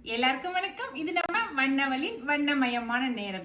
எல்லாருக்கும் வணக்கம். இது நம்ம வண்ணவலின் வண்ணமயமான நேரம்.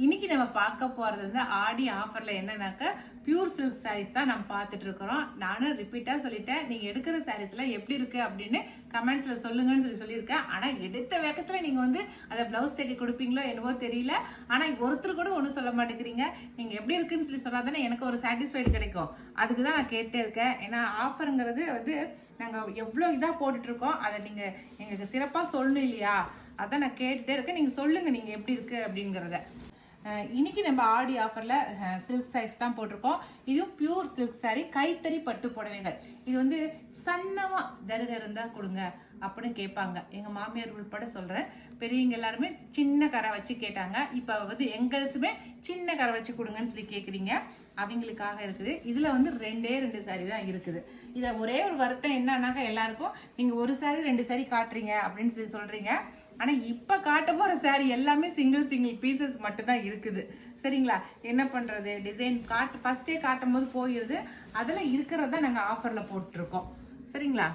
இன்னைக்கு நம்ம பார்க்க போறது வந்து ஆடி ஆஃபர்ல என்னன்னாக்க பியூர் சில்க் சாரீஸ் தான் நம்ம பார்த்துட்டு இருக்கிறோம். நானும் ரிப்பீட்டா சொல்லிட்டேன், நீங்க எடுக்கிற சாரீஸ் எல்லாம் எப்படி இருக்கு அப்படின்னு கமெண்ட்ஸ்ல சொல்லுங்கன்னு சொல்லியிருக்கேன். ஆனா எடுத்த வேகத்துல நீங்க வந்து அதை பிளவுஸ் தைக்க கொடுப்பீங்களோ என்னவோ தெரியல. ஆனா ஒருத்தர் கூட ஒன்றும் சொல்ல மாட்டேங்கிறீங்க. நீங்க எப்படி இருக்குன்னு சொன்னா தானே எனக்கு ஒரு சாட்டிஸ்ஃபைடு கிடைக்கும். அதுக்கு தான் நான் கேட்டே இருக்கேன். ஏன்னா ஆஃபருங்கிறது வந்து நாங்கள் எவ்வளோ இதாக போட்டுட்ருக்கோம், அதை நீங்கள் எங்களுக்கு சிறப்பாக சொல்லணும் இல்லையா? அதான் நான் கேட்டுகிட்டே இருக்கேன். நீங்கள் சொல்லுங்கள் நீங்கள் எப்படி இருக்குது அப்படிங்கிறத. இன்னைக்கு நம்ம ஆடி ஆஃபரில் சில்க் சாரீஸ் தான் போட்டிருக்கோம். இதுவும் பியூர் சில்க் சாரீ, கைத்தறி பட்டு புடவைகள். இது வந்து சன்னமாக ஜருகை இருந்தால் கொடுங்க அப்படின்னு கேட்பாங்க. எங்கள் மாமியார் உள்பட சொல்கிறேன். பெரியவங்க எல்லாருமே சின்ன கரை வச்சு கேட்டாங்க. இப்போ வந்து எங்கள்ஸுமே சின்ன கரை வச்சு கொடுங்கன்னு சொல்லி கேட்குறீங்க. அவங்களுக்காக இருக்குது. இதில் வந்து ரெண்டு சாரீ தான் இருக்குது. இதை ஒரே ஒரு வருத்தம் என்னன்னாக்கா, எல்லாருக்கும் நீங்கள் ஒரு சாரீ 2 சாரீ காட்டுறீங்க அப்படின்னு சொல்லி சொல்கிறீங்க. ஆனால் இப்போ காட்ட போகிற சாரீ எல்லாமே சிங்கிள் பீசஸ் மட்டும்தான் இருக்குது. சரிங்களா? என்ன பண்ணுறது, டிசைன் ஃபஸ்ட்டே காட்டும் போது போயிடுது. அதில் இருக்கிறத நாங்கள் ஆஃபரில் போட்டிருக்கோம். சரிங்களா?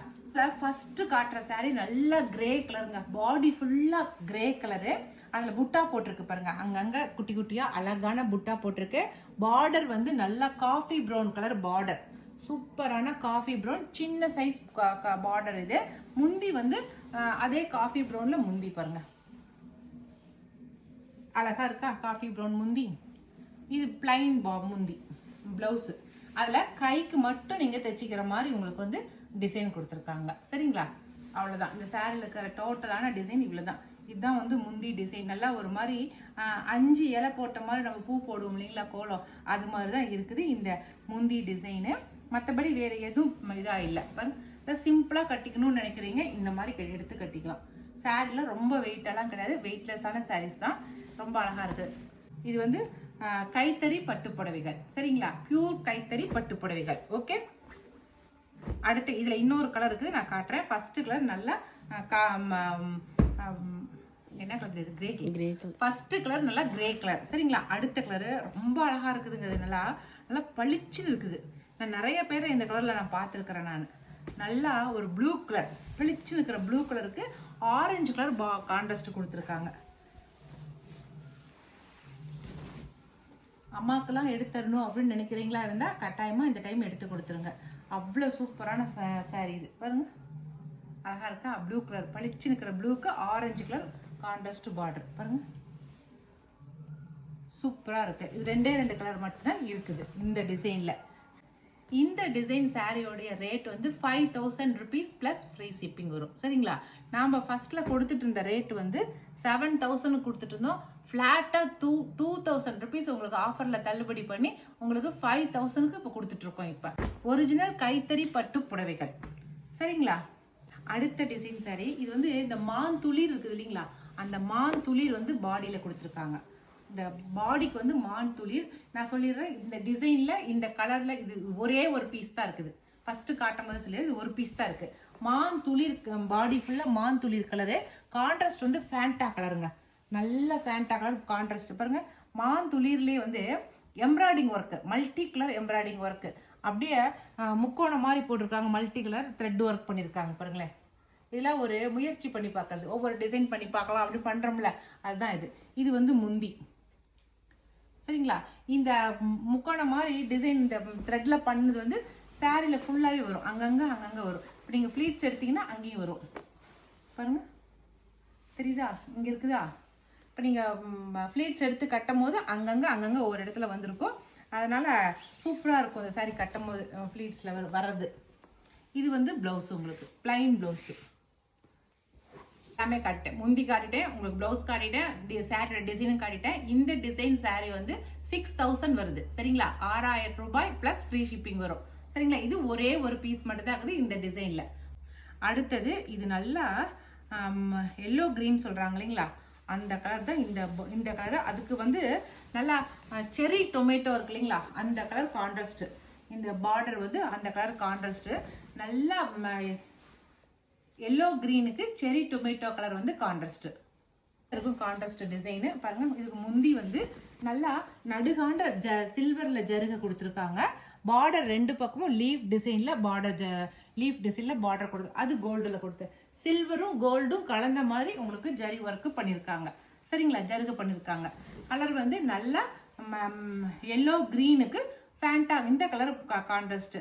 ஃபர்ஸ்ட் காட்டுற சாரீ நல்லா கிரே கலருங்க. பாடி ஃபுல்லாக கிரே கலரு. அதில் புட்டா போட்டிருக்கு பாருங்க. அங்கங்கே குட்டி குட்டியாக அழகான புட்டா போட்டிருக்கு. பார்டர் வந்து நல்லா காஃபி ப்ரௌன் கலர் பார்டர். சூப்பரான காஃபி ப்ரௌன் சின்ன சைஸ் பார்டர். இது முந்தி வந்து அதே காஃபி ப்ரௌன்ல முந்தி பாருங்க. அழகா இருக்கா காஃபி ப்ரௌன் முந்தி. இது பிளைன் முந்தி பிளவுஸ். அதில் கைக்கு மட்டும் நீங்கள் தைச்சிக்கிற மாதிரி உங்களுக்கு வந்து டிசைன் கொடுத்துருக்காங்க. சரிங்களா? அவ்வளோதான். இந்த சாரியில் இருக்கிற டோட்டலான டிசைன் இவ்வளோதான். இதுதான் வந்து முந்தி டிசைன். நல்லா ஒரு மாதிரி 5 இலை போட்ட மாதிரி நம்ம பூ போடுவோம் இல்லைங்களா, கோலம், அது மாதிரி தான் இருக்குது இந்த முந்தி டிசைனு. மற்றபடி வேறு எதுவும் இதாக இல்லை. சிம்பிளாக கட்டிக்கணும்னு நினைக்கிறீங்க, இந்த மாதிரி எடுத்து கட்டிக்கலாம். சாரியில் ரொம்ப வெயிட்டெல்லாம் கிடையாது, வெயிட்லெஸ்ஸான சாரீஸ் தான். ரொம்ப அழகாக இருக்குது. இது வந்து கைத்தறி பட்டு புடவைகள். சரிங்களா? பியூர் கைத்தறி பட்டு புடவைகள். ஓகே. அடுத்து இதில் இன்னொரு கலர் இருக்குது, நான் காட்டுறேன். ஃபர்ஸ்ட் கலர் நல்லா என்ன கலர் இது? Grey colour. ஃபர்ஸ்ட் கலர் நல்லா கிரே கலர். சரிங்களா? அடுத்த கலர் ரொம்ப அழகா இருக்குதுங்க. இது நல்லா நல்லா பளிச்சுன்னு இருக்குது. நான் நிறைய பேரை இந்த கலர்ல நான் பார்த்துருக்கிறேன். நான் நல்லா ஒரு ப்ளூ கலர், பளிச்சுன்னு இருக்கிற ப்ளூ கலருக்கு ஆரஞ்சு கலர் கான்ட்ராஸ்ட் கொடுத்துருக்காங்க. அம்மாக்கெல்லாம் எடுத்துடணும் அப்படின்னு நினைக்கிறீங்களா இருந்தால் கட்டாயமாக இந்த டைம் எடுத்து கொடுத்துருங்க. அவ்வளோ சூப்பரான சாரீ இது பாருங்க. அழகா இருக்கா? ப்ளூ கலர் பளிச்சு இருக்கிற ப்ளூக்கு ஆரஞ்சு கலர் கான்ட்ராஸ்ட் பார்டர் பாருங்க. சூப்பராக இருக்கு. இது 2 கலர் மட்டும்தான் இருக்குது இந்த டிசைன்ல. இந்த டிசைன் சாரியோடைய ரேட் வந்து 5000 rupees ப்ளஸ் ஃப்ரீ ஷிப்பிங் வரும். சரிங்களா? நாம் ஃபர்ஸ்ட்ல கொடுத்துட்டு இருந்த ரேட் வந்து 7000 கொடுத்துட்டு இருந்தோம். ஃப்ளாட்டாக 2000 rupees உங்களுக்கு ஆஃபரில் தள்ளுபடி பண்ணி உங்களுக்கு 5000க்கு இப்போ கொடுத்துட்ருக்கோம். இப்போ ஒரிஜினல் கைத்தறி பட்டு புடவைகள். சரிங்களா? அடுத்த டிசைன் சாரி. இது வந்து இந்த மான் துளிர் இருக்குது இல்லைங்களா, அந்த மான் துளிர் வந்து பாடியில் கொடுத்துருக்காங்க. இந்த பாடிக்கு வந்து மான் துளிர். நான் சொல்லிடுறேன், இந்த டிசைனில் இந்த கலரில் இது ஒரே ஒரு பீஸ் தான் இருக்குது. ஃபஸ்ட்டு காட்டும் போது சொல்லிடுறது, இது ஒரு பீஸ் தான் இருக்குது. மான் துளிர் பாடி ஃபுல்லாக மான் துளிர் கலரு. கான்ட்ராஸ்ட் வந்து ஃபேண்டா கலருங்க. நல்ல ஃபேண்டா கலர் கான்ட்ராஸ்ட் பாருங்க. மான் துளிர்லேயே வந்து embroidery work, multi colour embroidery work. அப்படியே முக்கோணம் மாதிரி போட்டிருக்காங்க. மல்டி கலர் த்ரெட் ஒர்க் பண்ணியிருக்காங்க பாருங்களேன். இதெல்லாம் ஒரு முயற்சி பண்ணி பார்க்கறது, ஒவ்வொரு டிசைன் பண்ணி பார்க்கலாம் அப்படி பண்ணுறோம்ல, அதுதான் இது. இது வந்து முந்தி. சரிங்களா? இந்த முக்கோணம் மாதிரி டிசைன் இந்த த்ரெட்டில் பண்ணது வந்து சாரியில் ஃபுல்லாகவே வரும். அங்கங்கே வரும். இப்போ நீங்கள் ஃப்ளீட்ஸ் எடுத்தீங்கன்னா அங்கேயும் வரும் பாருங்க. தெரியுதா? இங்கே இருக்குதா? இப்போ நீங்கள் ஃப்ளீட்ஸ் எடுத்து கட்டும் போது அங்கங்கே ஒரு இடத்துல வந்திருக்கும். அதனால் சூப்பராக இருக்கும் இந்த சாரி கட்டும் போது ஃப்ளீட்ஸில் வர்றது. இது வந்து ப்ளவுஸ், உங்களுக்கு பிளைன் ப்ளவுஸு. எல்லாமே காட்டிட்டேன். முந்தி காட்டிட்டேன், உங்களுக்கு ப்ளவுஸ் காட்டிட்டேன், சாரியோட டிசைனும் காட்டிட்டேன். இந்த டிசைன் சாரி வந்து 6000 வருது. சரிங்களா? 6000 ரூபாய் ப்ளஸ் ஃப்ரீ ஷிப்பிங் வரும். சரிங்களா? இது ஒரே ஒரு பீஸ் மட்டும் தான் இருக்குது இந்த டிசைனில். அடுத்தது இது நல்லா எல்லோ கிரீன் சொல்கிறாங்க இல்லைங்களா, அந்த கலர் தான் இந்த கலர். அதுக்கு வந்து நல்லா செரி டொமேட்டோ இருக்கு இல்லைங்களா, அந்த கலர் கான்ட்ராஸ்ட். இந்த பார்டர் வந்து அந்த கலர் கான்ட்ராஸ்ட். நல்லா எல்லோ கிரீனுக்கு செரி டொமேட்டோ கலர் வந்து கான்ட்ராஸ்ட் இருக்கும். கான்ட்ராஸ்ட் டிசைனு பாருங்க. இதுக்கு முந்தி வந்து நல்லா நடுகாண்ட சில்வர்ல ஜருகை கொடுத்துருக்காங்க. பார்டர் 2 பக்கமும் லீஃப் டிசைன்ல பார்டர் கொடுத்து, அது கோல்டுல கொடுத்து. சில்வரும் கோல்டும் கலந்த மாதிரி உங்களுக்கு ஜரி ஒர்க்கு பண்ணியிருக்காங்க. சரிங்களா, ஜருகு பண்ணியிருக்காங்க. கலர் வந்து நல்லா எல்லோ க்ரீனுக்கு ஃபேண்டா இந்த கலர் கான்ட்ராஸ்ட்,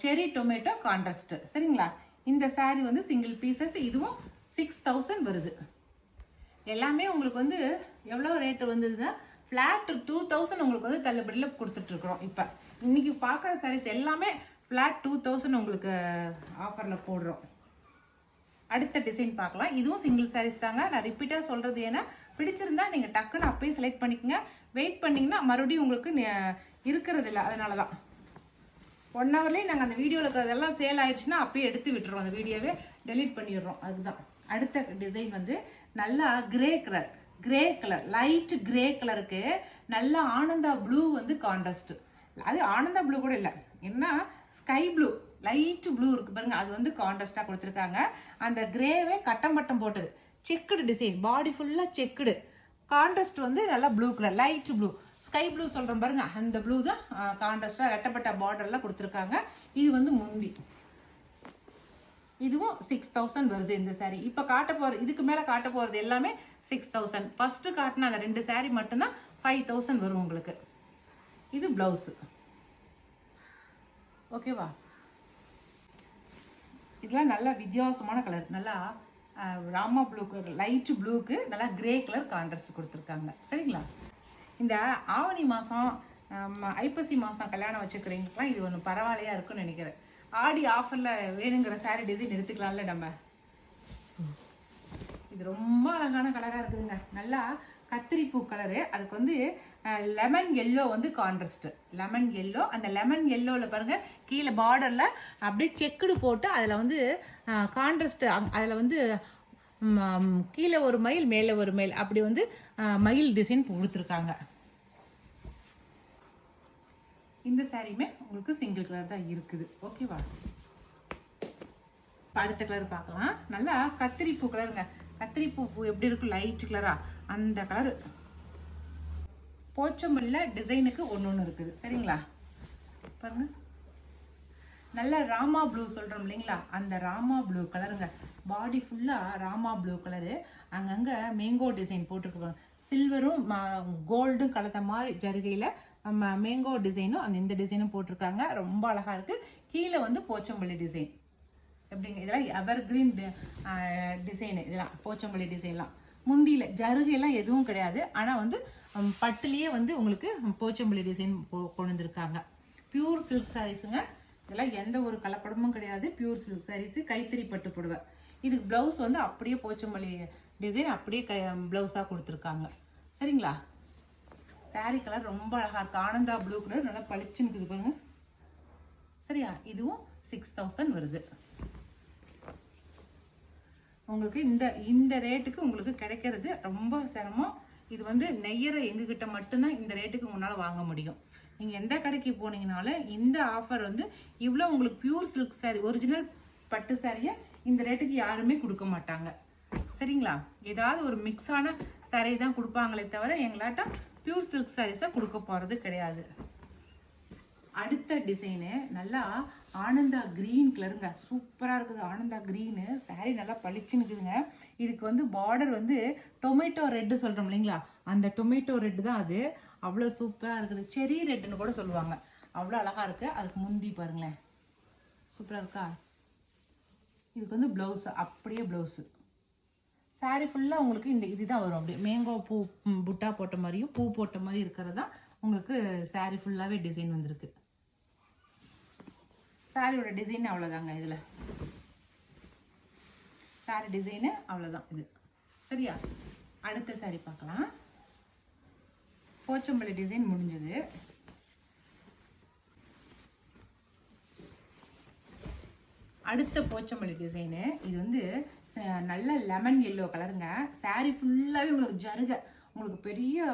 செரி டொமேட்டோ கான்ட்ராஸ்ட். சரிங்களா, இந்த saree வந்து சிங்கிள் பீசஸ். இதுவும் 6000 வருது. எல்லாமே உங்களுக்கு வந்து எவ்வளோ ரேட்டு வந்ததுன்னா ஃப்ளாட் 2000 உங்களுக்கு வந்து தள்ளுபடியில் கொடுத்துட்ருக்குறோம். இப்போ இன்னைக்கு பார்க்குற sarees எல்லாமே ஃப்ளாட் 2000 உங்களுக்கு ஆஃபரில் போடுறோம். அடுத்த டிசைன் பார்க்கலாம். இதுவும் சிங்கிள் sarees தாங்க. நான் ரிப்பீட்டாக சொல்கிறது ஏன்னா பிடிச்சிருந்தா நீங்கள் டக்குன்னு அப்பயே செலக்ட் பண்ணிக்கோங்க. வெயிட் பண்ணிங்கன்னா மறுபடியும் உங்களுக்கு இருக்கிறது இல்லை. அதனால தான் 1 ஹவர்லேயே நாங்கள் அந்த வீடியோவில் இருக்கிறதெல்லாம் சேல் ஆயிடுச்சுன்னா அப்பயே எடுத்து விட்டுறோம். அந்த வீடியோவே டெலீட் பண்ணிடுறோம். அதுதான் அடுத்த டிசைன் வந்து நல்லா கிரே கலர் லைட் கிரே கலருக்கு நல்லா ஆனந்தா ப்ளூ வந்து கான்ட்ராஸ்ட். அது ஆனந்தா ப்ளூ கூட இல்லை, என்ன ஸ்கை ப்ளூ லைட் ப்ளூ இருக்கு பாருங்க, அது வந்து கான்ட்ராஸ்டாக கொடுத்துருக்காங்க. அந்த கிரேவே கட்டம் பட்டம் போட்டது செக்குடு டிசைன், பாடி ஃபுல்லாக செக்குடு. கான்ட்ராஸ்ட் வந்து நல்லா blue colour light blue, sky blue சொல்கிறோம் பாருங்க, அந்த ப்ளூ தான் கான்ட்ராஸ்டாக ரெட்டப்பட்ட பார்டர்லாம் கொடுத்துருக்காங்க. இது வந்து முந்தி. இதுவும் 6000 வருது இந்த saree. இப்போ காட்ட போகிறது, இதுக்கு மேலே காட்ட போகிறது எல்லாமே 6000. ஃபஸ்ட்டு காட்டின அந்த 2 saree மட்டும்தான் 5000 வரும் உங்களுக்கு. இது ப்ளவுஸு. ஓகேவா, இதெல்லாம் நல்லா வித்தியாசமான கலர், நல்லா ராமா ப்ளூ கலர் லைட் ப்ளூக்கு நல்லா கிரே கலர் கான்ட்ராஸ்ட் கொடுத்துருக்காங்க. சரிங்களா, இந்த ஆவணி மாதம் ஐப்பசி மாதம் கல்யாணம் வச்சுக்கிறீங்களுக்குலாம் இது ஒன்று பரவாயில்லையா இருக்குன்னு நினைக்கிறேன். ஆடி ஆஃபரில் வேணுங்கிற saree டிசைன் எடுத்துக்கலாம்ல நம்ம. இது ரொம்ப அழகான கலராக இருக்குதுங்க. நல்லா கத்திரிப்பூ கலரு, அதுக்கு வந்து லெமன் எல்லோ வந்து கான்ட்ராஸ்ட். லெமன் எல்லோ, அந்த லெமன் எல்லோவில் பாருங்கள் கீழே பார்டரில் அப்படியே செக்குடு போட்டு அதில் வந்து கான்ட்ராஸ்ட், அதில் வந்து கீழே ஒரு மயில் மேலே ஒரு மயில் அப்படி வந்து மயில் டிசைன் கொடுத்துருக்காங்க. இந்த சாரியுமே உங்களுக்கு சிங்கிள் கலர் தான் இருக்குது. ஓகேவா, அடுத்த கலர் பார்க்கலாம். நல்லா கத்திரிப்பூ கலருங்க. கத்திரிப்பூ எப்படி இருக்கும், லைட் கலரா அந்த கலர். போச்சம்பல்ல டிசைனுக்கு ஒன்று இருக்குது. சரிங்களா, பாருங்க நல்ல ராமா ப்ளூ சொல்கிறோம் இல்லைங்களா, அந்த ராமா ப்ளூ கலருங்க. பாடி ஃபுல்லாக ராமா ப்ளூ கலரு, அங்கங்கே மேங்கோ டிசைன் போட்டிருக்குவாங்க. சில்வரும் கோல்டும் கலந்த மாதிரி ஜருகையில் நம்ம மேங்கோ டிசைனும் அந்த இந்த டிசைனும் போட்டிருக்காங்க. ரொம்ப அழகாக இருக்குது. கீழே வந்து போச்சம்பள்ளி டிசைன் எப்படிங்க, இதெல்லாம் எவர் கிரீன் டிசைனு, இதெல்லாம் போச்சம்பள்ளி டிசைன்லாம். முந்தியில் ஜருகையெல்லாம் எதுவும் கிடையாது, ஆனால் வந்து பட்டுலேயே வந்து உங்களுக்கு போச்சம்பள்ளி டிசைன் கொண்டு வந்திருக்காங்க. பியூர் சில்க் சாரீஸுங்க. இதெல்லாம் எந்த ஒரு கலப்படமும் கிடையாது, பியூர் சில்க் சாரீஸு. கைத்தறி பட்டு போடுவேன். இதுக்கு ப்ளவுஸ் வந்து அப்படியே போச்சம்பள்ளி டிசைன் அப்படியே ப்ளவுஸாக கொடுத்துருக்காங்க. சரிங்களா, சாரீ கலர் ரொம்ப அழகாக இருக்குது. ஆனந்தா ப்ளூ கலர் நல்லா பளிச்சுன்னு இருக்குது பாருங்க. சரியா, இதுவும் 6000 வருது உங்களுக்கு. இந்த ரேட்டுக்கு உங்களுக்கு கிடைக்கிறது ரொம்ப சிரமம். இது வந்து நெய்யற எங்ககிட்ட மட்டும்தான் இந்த ரேட்டுக்கு உங்களால் வாங்க முடியும். நீங்கள் எந்த கடைக்கு போனீங்கனாலும் இந்த ஆஃபர் வந்து இவ்வளோ உங்களுக்கு பியூர் சில்க் சாரீ, ஒரிஜினல் பட்டு சாரியை இந்த ரேட்டுக்கு யாருமே கொடுக்க மாட்டாங்க. சரிங்களா, ஏதாவது ஒரு மிக்ஸான சாரீ தான் கொடுப்பாங்களே தவிர எங்களாட்டம் பியூர் சில்க் சாரீஸை கொடுக்க போகிறது கிடையாது. அடுத்த டிசைனு நல்லா ஆனந்தா கிரீன் கலருங்க. சூப்பராக இருக்குது ஆனந்தா க்ரீனு. சாரீ நல்லா பளிச்சுன்னு இருக்குதுங்க. இதுக்கு வந்து பார்டர் வந்து டொமேட்டோ ரெட்டு சொல்கிறோம் இல்லைங்களா, அந்த டொமேட்டோ ரெட்டு தான் அது. அவ்வளோ சூப்பராக இருக்குது. செரி ரெட்டுன்னு கூட சொல்லுவாங்க. அவ்வளோ அழகாக இருக்குது. அதுக்கு முந்தி பாருங்களேன், சூப்பராக இருக்கா. இதுக்கு வந்து ப்ளவுஸு அப்படியே ப்ளவுஸு. சாரீ ஃபுல்லாக உங்களுக்கு இந்த இதுதான் வரும். அப்படியே மேங்கோ பூ புட்டா போட்ட மாதிரியும் பூ போட்ட மாதிரி இருக்கிறது தான் உங்களுக்கு சாரீ ஃபுல்லாகவே டிசைன் வந்திருக்கு. சாரியோட டிசைன் அவ்வளோதாங்க. இதில் சாரி டிசைனு அவ்வளோதான் இது. சரியா, அடுத்த சாரி பார்க்கலாம். போச்சம்பள்ளி டிசைன் முடிஞ்சது. அடுத்த போச்சம்பள்ளி டிசைனு. இது வந்து நல்ல லெமன் எல்லோ கலருங்க. சாரீ ஃபுல்லாகவே உங்களுக்கு ஜருகை, உங்களுக்கு பெரிய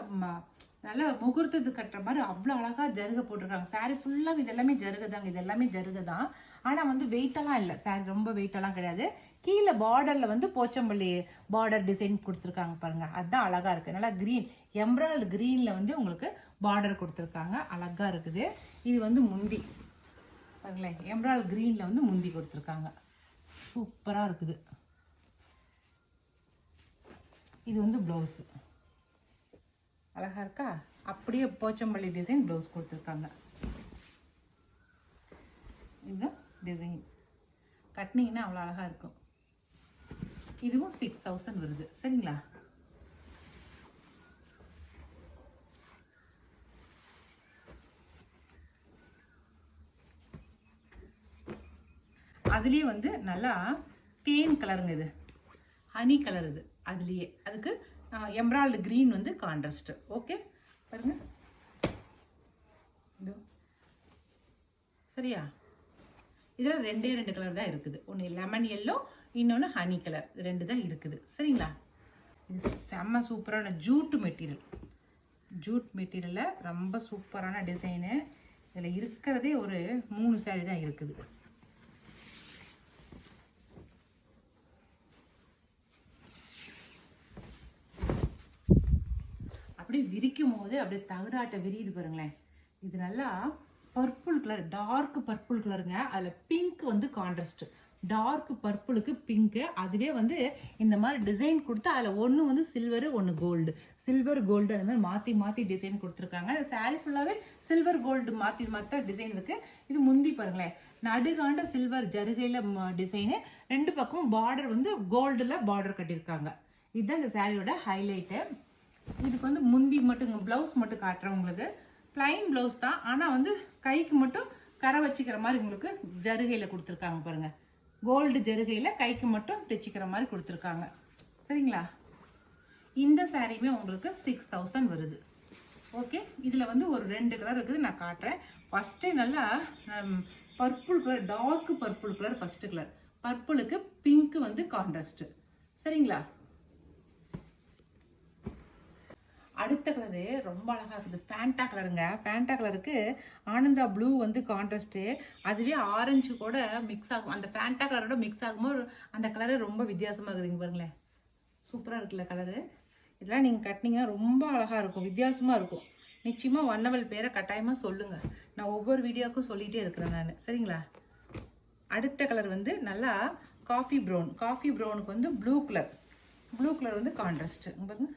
நல்லா முகூர்த்தத்துக்கு கட்டுற மாதிரி அவ்வளோ அழகாக ஜருகை போட்டிருக்காங்க. சாரீ ஃபுல்லாக இது எல்லாமே ஜருகை தாங்க. இது எல்லாமே ஜருகை தான். ஆனால் வந்து வெயிட்டெல்லாம் இல்லை. சாரீ ரொம்ப வெயிட்டெல்லாம் கிடையாது. கீழே பார்டரில் வந்து போச்சம்பள்ளி பார்டர் டிசைன் கொடுத்துருக்காங்க பாருங்கள். அதுதான் அழகாக இருக்குது. நல்லா க்ரீன் எம்ப்ராய்டரி க்ரீனில் வந்து உங்களுக்கு பார்டர் கொடுத்துருக்காங்க. அழகாக இருக்குது. இது வந்து முந்தி பாருங்களேன், எம்ப்ராய்டரி க்ரீனில் வந்து முந்தி கொடுத்துருக்காங்க. சூப்பராக இருக்குது. இது வந்து ப்ளவுஸு அழகாக இருக்கா. அப்படியே போச்சம்பள்ளி டிசைன் ப்ளவுஸ் கொடுத்துருக்காங்க. இதுதான் டிசைன். கட்டினீங்கன்னா அவ்வளோ அழகாக இருக்கும். இதுவும் 6000 வருது. சரிங்களா? அதுலேயே வந்து நல்லா தேன் கலருங்க. இது ஹனி கலர். இது அதுலேயே அதுக்கு எம்ராய்டு க்ரீன் வந்து கான்ட்ராஸ்ட். ஓகே பாருங்க. சரியா? இதில் 2 கலர் தான் இருக்குது. ஒன்று லெமன் எல்லோ, இன்னொன்று ஹனி கலர். 2 தான் இருக்குது. சரிங்களா? இது செம்ம சூப்பரான ஜூட் மெட்டீரியல். ஜூட் மெட்டீரியலில் ரொம்ப சூப்பரான டிசைனு. இதில் இருக்கிறதே ஒரு 3 சாரீ தான் இருக்குது. அப்படியே விரிக்கும் போது அப்படியே தகடாட்ட விரியுது பாருங்களேன். இது நல்லா பர்பிள் கலர், டார்க் பர்பிள் கலருங்க. அதில் பிங்க் வந்து கான்ட்ராஸ்ட். Dark பர்பிளுக்கு pink. அதுவே வந்து இந்த மாதிரி டிசைன் கொடுத்து அதில் ஒன்று வந்து சில்வரு, ஒன்று கோல்டு. சில்வர் கோல்டு அந்த மாதிரி மாற்றி மாற்றி டிசைன் கொடுத்துருக்காங்க. சாரீ ஃபுல்லாகவே சில்வர் கோல்டு மாற்றி மாற்ற டிசைன் இருக்குது. இது முந்தி பாருங்களேன், நடுகாண்ட சில்வர் ஜருகையில் டிசைனு. 2 பக்கமும் பார்டர் வந்து கோல்டில் பார்டர் கட்டியிருக்காங்க. இதுதான் இந்த சாரியோட ஹைலைட்டு. இதுக்கு வந்து முந்தி மட்டும், ப்ளவுஸ் மட்டும் காட்டுறேன் உங்களுக்கு. பிளைன் ப்ளவுஸ் தான், ஆனால் வந்து கைக்கு மட்டும் கரை வச்சுக்கிற மாதிரி உங்களுக்கு ஜருகையில் கொடுத்துருக்காங்க பாருங்கள். கோல்டு ஜருகையில் கைக்கு மட்டும் தைச்சிக்கிற மாதிரி கொடுத்துருக்காங்க. சரிங்களா? இந்த சாரியுமே உங்களுக்கு 6000 வருது. ஓகே. இதில் வந்து ஒரு 2 கலர் இருக்குது, நான் காட்டுறேன். ஃபஸ்ட்டு நல்லா purple colour, dark purple colour first colour. பர்பிளுக்கு பிங்க்கு வந்து கான்ட்ராஸ்ட்டு. சரிங்களா? அடுத்த கலரு ரொம்ப அழகாக இருக்குது. ஃபேண்டா கலருங்க. ஃபேண்டா கலருக்கு ஆனந்தா ப்ளூ வந்து கான்ட்ராஸ்ட்டு. அதுவே ஆரஞ்சு கூட மிக்ஸ் ஆகும். அந்த ஃபேண்டா கலரோட மிக்ஸ் ஆகும்போது அந்த கலரு ரொம்ப வித்தியாசமாக இருக்குதுங்க பாருங்களேன். சூப்பராக இருக்குல்ல கலரு. இதெல்லாம் நீங்கள் கட்டினீங்கன்னா ரொம்ப அழகாக இருக்கும், வித்தியாசமாக இருக்கும். நிச்சயமாக வண்ணவல் பேரை கட்டாயமாக சொல்லுங்கள். நான் ஒவ்வொரு வீடியோவுக்கும் சொல்லிகிட்டே இருக்கிறேன் நான். சரிங்களா? அடுத்த கலர் வந்து நல்லா காஃபி ப்ரௌன். காஃபி ப்ரௌனுக்கு வந்து ப்ளூ கலர். ப்ளூ கலர் வந்து கான்ட்ராஸ்ட்டு பாருங்க.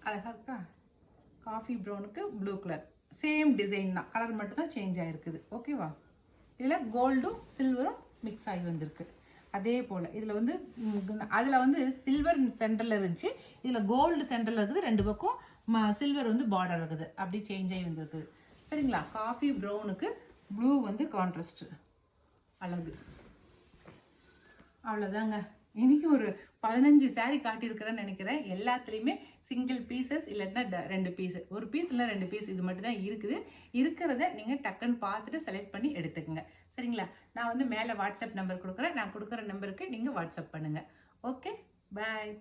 அழகாக இருக்கா? காஃபி ப்ரௌனுக்கு ப்ளூ கலர். சேம் டிசைன் தான், கலர் மட்டும் தான் சேஞ்ச் ஆகிருக்குது. ஓகேவா? இதில் கோல்டும் சில்வரும் மிக்ஸ் ஆகி வந்திருக்கு. அதே போல் இதில் வந்து அதில் வந்து சில்வர் சென்டரில் இருந்துச்சு, இதில் கோல்டு சென்டரில் இருக்குது. 2 பக்கம் சில்வர் வந்து பார்டர் இருக்குது. அப்படி சேஞ்ச் ஆகி வந்துருக்குது. சரிங்களா? காஃபி ப்ரௌனுக்கு ப்ளூ வந்து கான்ட்ராஸ்ட். அழகு. அவ்வளோதாங்க. இன்னைக்கு ஒரு 15 சாரீ காட்டியிருக்கிறேன்னு நினைக்கிறேன். எல்லாத்துலேயுமே சிங்கிள் பீசஸ் இல்லைன்னா 2 பீஸ், ஒரு பீஸ் இல்லை 2 பீஸ், இது மட்டும் தான் இருக்குது. இருக்கிறத நீங்கள் டக்குன்னு பார்த்துட்டு செலக்ட் பண்ணி எடுத்துக்கோங்க. சரிங்களா? நான் வந்து மேலே வாட்ஸ்அப் நம்பர் கொடுக்குறேன். நான் கொடுக்குற நம்பருக்கு நீங்கள் வாட்ஸ்அப் பண்ணுங்கள். ஓகே, பாய்.